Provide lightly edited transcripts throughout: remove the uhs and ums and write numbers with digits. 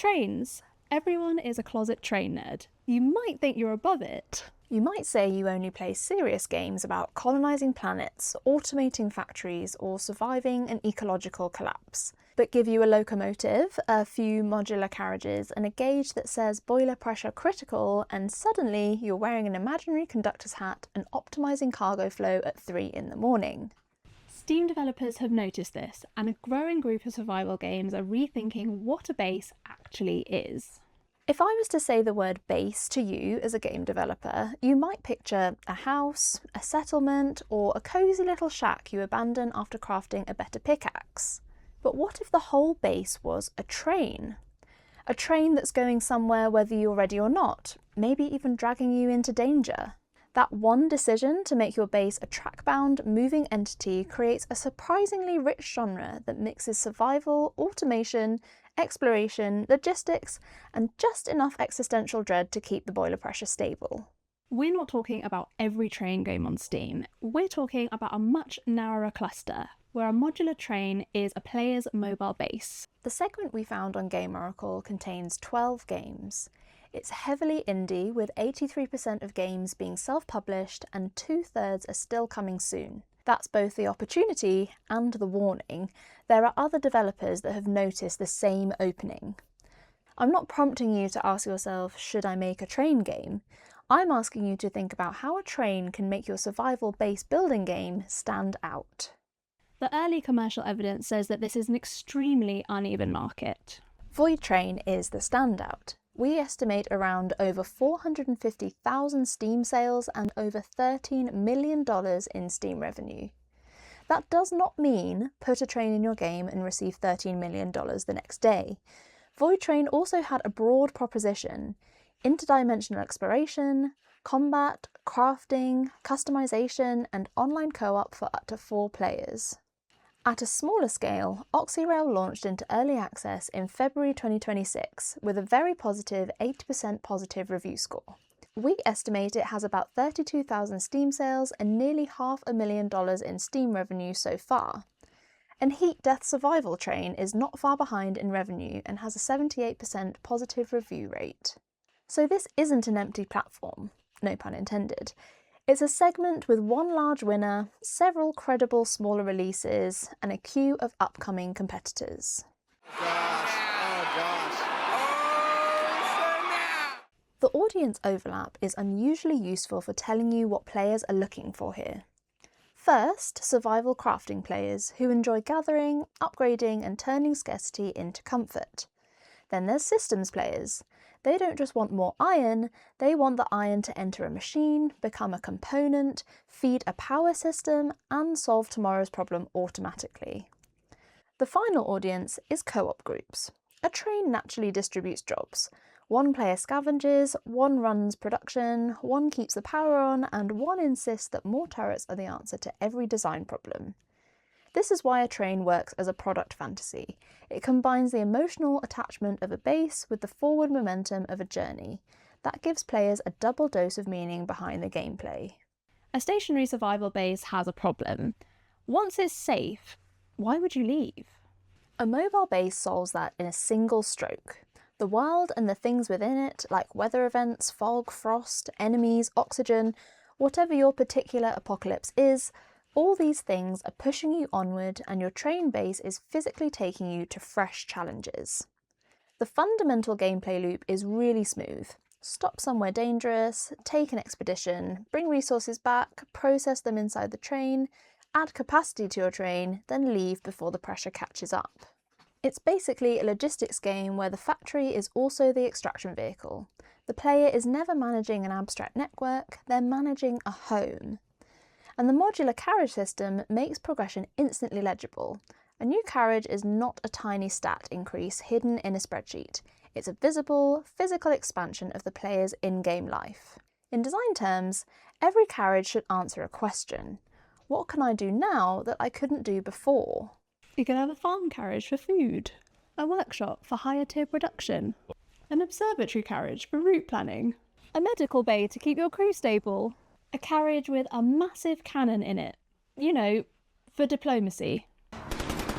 Trains. Everyone is a closet train nerd. You might think you're above it. You might say you only play serious games about colonising planets, automating factories, or surviving an ecological collapse. But give you a locomotive, a few modular carriages, and a gauge that says boiler pressure critical, and suddenly you're wearing an imaginary conductor's hat and optimising cargo flow at 3 in the morning. Steam developers have noticed this, and a growing group of survival games are rethinking what a base actually is. If I was to say the word base to you as a game developer, you might picture a house, a settlement, or a cosy little shack you abandon after crafting a better pickaxe. But what if the whole base was a train? A train that's going somewhere whether you're ready or not, maybe even dragging you into danger. That one decision to make your base a track-bound, moving entity creates a surprisingly rich genre that mixes survival, automation, exploration, logistics, and just enough existential dread to keep the boiler pressure stable. We're not talking about every train game on Steam. We're talking about a much narrower cluster, where a modular train is a player's mobile base. The segment we found on Game Oracle contains 12 games. It's heavily indie, with 83% of games being self-published and 2/3 are still coming soon. That's both the opportunity and the warning. There are other developers that have noticed the same opening. I'm not prompting you to ask yourself, should I make a train game? I'm asking you to think about how a train can make your survival base building game stand out. The early commercial evidence says that this is an extremely uneven market. Voidtrain is the standout. We estimate around over 450,000 Steam sales and over $13 million in Steam revenue. That does not mean put a train in your game and receive $13 million the next day. Voidtrain also had a broad proposition: interdimensional exploration, combat, crafting, customization, and online co-op for up to 4 players. At a smaller scale, OxyRail launched into early access in February 2026 with a very positive 80% positive review score. We estimate it has about 32,000 Steam sales and nearly $500,000 in Steam revenue so far. And Heat Death Survival Train is not far behind in revenue and has a 78% positive review rate. So this isn't an empty platform, no pun intended. It's a segment with one large winner, several credible smaller releases, and a queue of upcoming competitors. The audience overlap is unusually useful for telling you what players are looking for here. First, survival crafting players who enjoy gathering, upgrading, and turning scarcity into comfort. Then there's systems players. They don't just want more iron, they want the iron to enter a machine, become a component, feed a power system, and solve tomorrow's problem automatically. The final audience is co-op groups. A train naturally distributes jobs. One player scavenges, one runs production, one keeps the power on, and one insists that more turrets are the answer to every design problem. This is why a train works as a product fantasy. It combines the emotional attachment of a base with the forward momentum of a journey. That gives players a double dose of meaning behind the gameplay. A stationary survival base has a problem. Once it's safe, why would you leave? A mobile base solves that in a single stroke. The world and the things within it, like weather events, fog, frost, enemies, oxygen, whatever your particular apocalypse is, all these things are pushing you onward, and your train base is physically taking you to fresh challenges. The fundamental gameplay loop is really smooth. Stop somewhere dangerous, take an expedition, bring resources back, process them inside the train, add capacity to your train, then leave before the pressure catches up. It's basically a logistics game where the factory is also the extraction vehicle. The player is never managing an abstract network, they're managing a home. And the modular carriage system makes progression instantly legible. A new carriage is not a tiny stat increase hidden in a spreadsheet. It's a visible, physical expansion of the player's in-game life. In design terms, every carriage should answer a question. What can I do now that I couldn't do before? You can have a farm carriage for food, a workshop for higher tier production, an observatory carriage for route planning, a medical bay to keep your crew stable, a carriage with a massive cannon in it, you know, for diplomacy.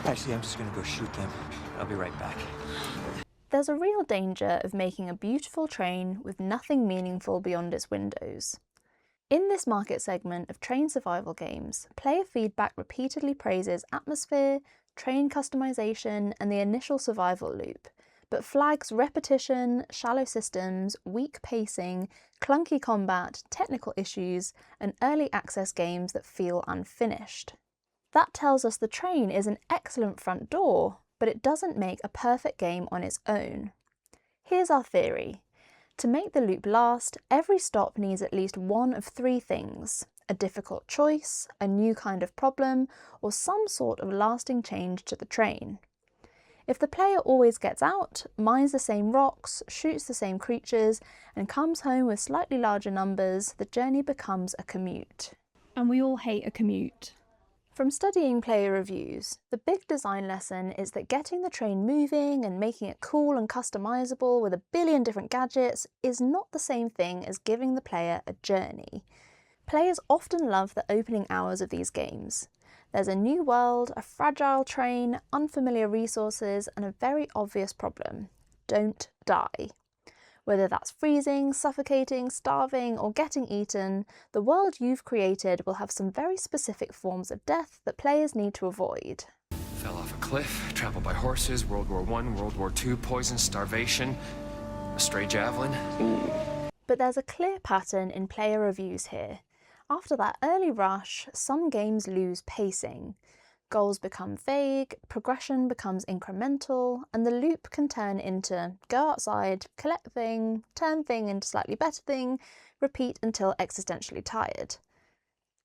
Actually, I'm just gonna go shoot them. I'll be right back. There's a real danger of making a beautiful train with nothing meaningful beyond its windows. In this market segment of train survival games, player feedback repeatedly praises atmosphere, train customization, and the initial survival loop, but flags repetition, shallow systems, weak pacing, clunky combat, technical issues, and early access games that feel unfinished. That tells us the train is an excellent front door, but it doesn't make a perfect game on its own. Here's our theory. To make the loop last, every stop needs at least one of three things: a difficult choice, a new kind of problem, or some sort of lasting change to the train. If the player always gets out, mines the same rocks, shoots the same creatures, and comes home with slightly larger numbers, the journey becomes a commute. And we all hate a commute. From studying player reviews, the big design lesson is that getting the train moving and making it cool and customizable with a billion different gadgets is not the same thing as giving the player a journey. Players often love the opening hours of these games. There's a new world, a fragile train, unfamiliar resources, and a very obvious problem: don't die. Whether that's freezing, suffocating, starving, or getting eaten, the world you've created will have some very specific forms of death that players need to avoid. Fell off a cliff, trampled by horses, World War I, World War II, poison, starvation, a stray javelin. Ooh. But there's a clear pattern in player reviews here. After that early rush, some games lose pacing. Goals become vague, progression becomes incremental, and the loop can turn into go outside, collect thing, turn thing into slightly better thing, repeat until existentially tired.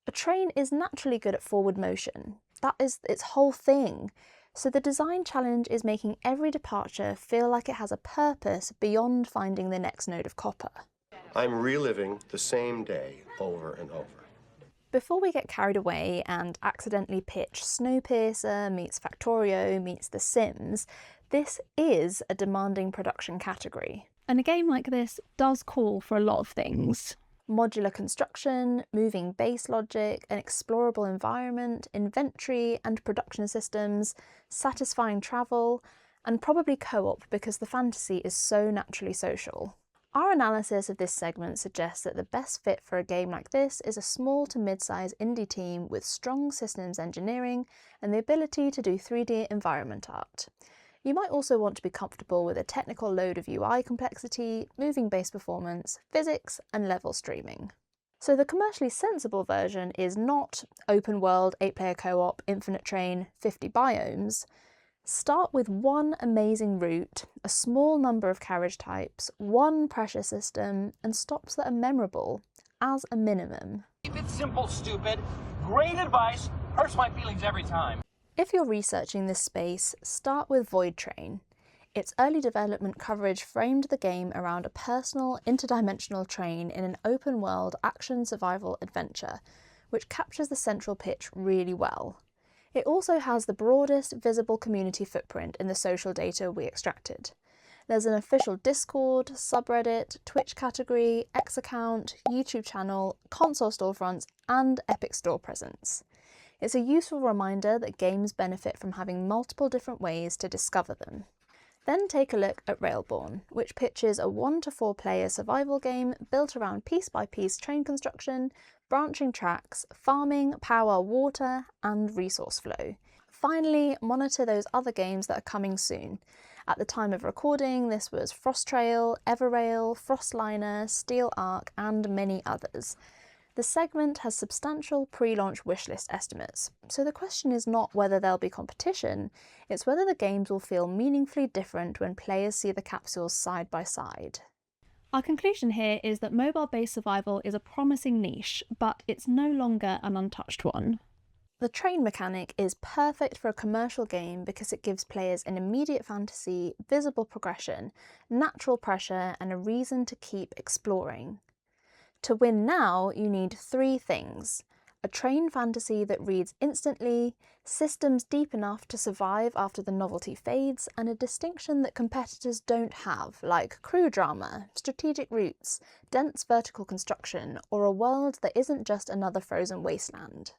A train is naturally good at forward motion. That is its whole thing. So the design challenge is making every departure feel like it has a purpose beyond finding the next node of copper. I'm reliving the same day over and over. Before we get carried away and accidentally pitch Snowpiercer meets Factorio meets The Sims, this is a demanding production category. And a game like this does call for a lot of things. Modular construction, moving base logic, an explorable environment, inventory and production systems, satisfying travel, and probably co-op because the fantasy is so naturally social. Our analysis of this segment suggests that the best fit for a game like this is a small to mid-size indie team with strong systems engineering and the ability to do 3D environment art. You might also want to be comfortable with a technical load of UI complexity, moving base performance, physics, and level streaming. So the commercially sensible version is not open world, 8-player co-op, infinite train, 50 biomes. Start with one amazing route, a small number of carriage types, one pressure system, and stops that are memorable, as a minimum. Keep it simple, stupid. Great advice. Hurts my feelings every time. If you're researching this space, start with Voidtrain. Its early development coverage framed the game around a personal, interdimensional train in an open-world action survival adventure, which captures the central pitch really well. It also has the broadest visible community footprint in the social data we extracted. There's an official Discord, subreddit, Twitch category, X account, YouTube channel, console storefronts, and Epic Store presence. It's a useful reminder that games benefit from having multiple different ways to discover them. Then take a look at Railborn, which pitches a 1 to 4 player survival game built around piece-by-piece train construction, branching tracks, farming, power, water, and resource flow. Finally, monitor those other games that are coming soon. At the time of recording, this was Frostrail, EverRail, Frostliner, Steel Ark, and many others. The segment has substantial pre-launch wishlist estimates, so the question is not whether there'll be competition, it's whether the games will feel meaningfully different when players see the capsules side by side. Our conclusion here is that mobile-based survival is a promising niche, but it's no longer an untouched one. The train mechanic is perfect for a commercial game because it gives players an immediate fantasy, visible progression, natural pressure, and a reason to keep exploring. To win now, you need 3 things: a train fantasy that reads instantly, systems deep enough to survive after the novelty fades, and a distinction that competitors don't have, like crew drama, strategic routes, dense vertical construction, or a world that isn't just another frozen wasteland.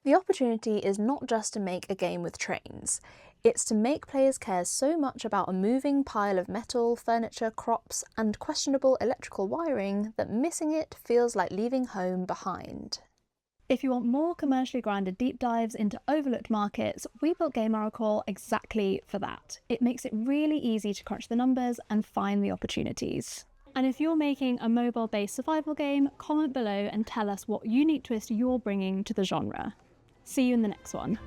The opportunity is not just to make a game with trains, it's to make players care so much about a moving pile of metal, furniture, crops, and questionable electrical wiring that missing it feels like leaving home behind. If you want more commercially grounded deep dives into overlooked markets, we built Game Oracle exactly for that. It makes it really easy to crunch the numbers and find the opportunities. And if you're making a mobile-based survival game, comment below and tell us what unique twist you're bringing to the genre. See you in the next one.